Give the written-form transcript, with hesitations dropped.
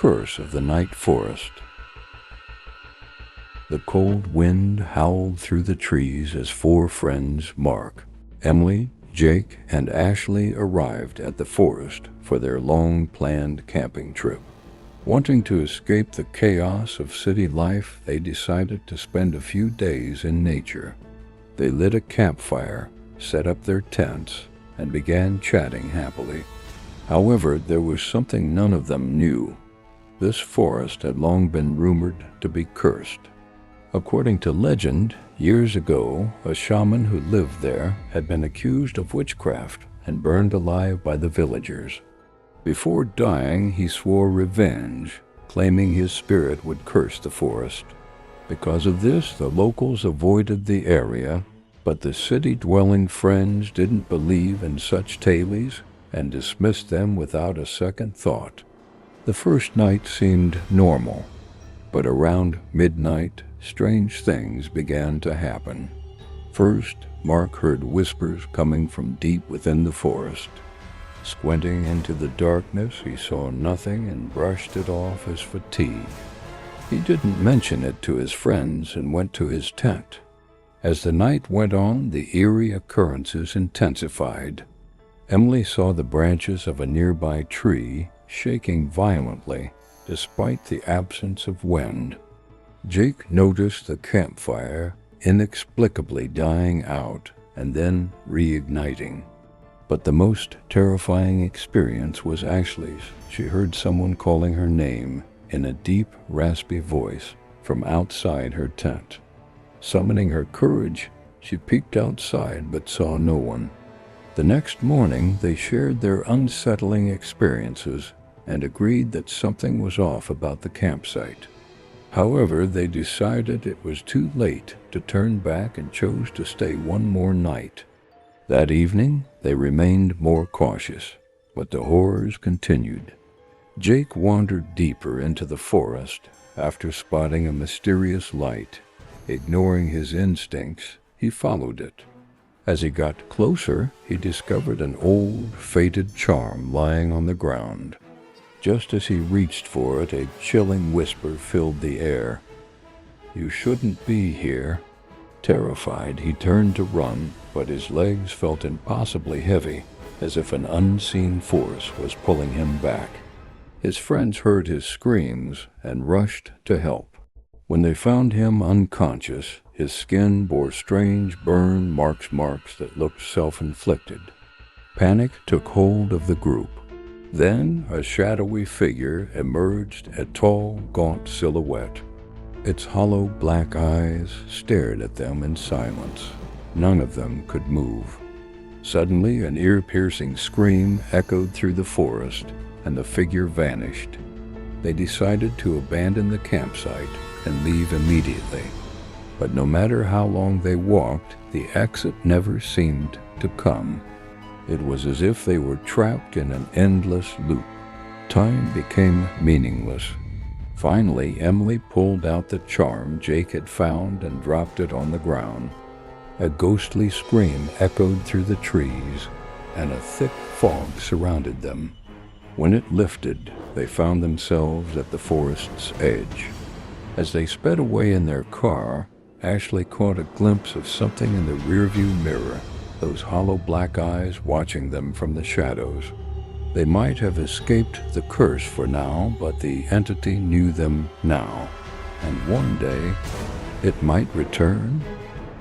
curse of the night forest. The cold wind howled through the trees as four friends, Mark, Emily, Jake, and Ashley, arrived at the forest for their long-planned camping trip. Wanting to escape the chaos of city life, they decided to spend a few days in nature. They lit a campfire, set up their tents, and began chatting happily. However, there was something none of them knew. This forest had long been rumored to be cursed. According to legend, years ago, a shaman who lived there had been accused of witchcraft and burned alive by the villagers. Before dying, he swore revenge, claiming his spirit would curse the forest. Because of this, the locals avoided the area, but the city-dwelling friends didn't believe in such tales and dismissed them without a second thought. The first night seemed normal, but around midnight, strange things began to happen. First, Mark heard whispers coming from deep within the forest. Squinting into the darkness, he saw nothing and brushed it off as fatigue. He didn't mention it to his friends and went to his tent. As the night went on, the eerie occurrences intensified. Emily saw the branches of a nearby tree shaking violently, despite the absence of wind. Jake noticed the campfire inexplicably dying out and then reigniting. But the most terrifying experience was Ashley's. She heard someone calling her name in a deep, raspy voice from outside her tent. Summoning her courage, she peeked outside but saw no one. The next morning, they shared their unsettling experiences and agreed that something was off about the campsite. However, they decided it was too late to turn back and chose to stay one more night. That evening, they remained more cautious, but the horrors continued. Jake wandered deeper into the forest after spotting a mysterious light. Ignoring his instincts, he followed it. As he got closer, he discovered an old, faded charm lying on the ground. Just as he reached for it, a chilling whisper filled the air. "You shouldn't be here." Terrified, he turned to run, but his legs felt impossibly heavy, as if an unseen force was pulling him back. His friends heard his screams and rushed to help. When they found him unconscious, his skin bore strange burn marks that looked self-inflicted. Panic took hold of the group. Then a shadowy figure emerged, a tall, gaunt silhouette. Its hollow black eyes stared at them in silence. None of them could move. Suddenly, an ear-piercing scream echoed through the forest, and the figure vanished. They decided to abandon the campsite and leave immediately. But no matter how long they walked, the exit never seemed to come. It was as if they were trapped in an endless loop. Time became meaningless. Finally, Emily pulled out the charm Jake had found and dropped it on the ground. A ghostly scream echoed through the trees, and a thick fog surrounded them. When it lifted, they found themselves at the forest's edge. As they sped away in their car, Ashley caught a glimpse of something in the rearview mirror, those hollow black eyes watching them from the shadows. They might have escaped the curse for now, but the entity knew them now, and one day it might return.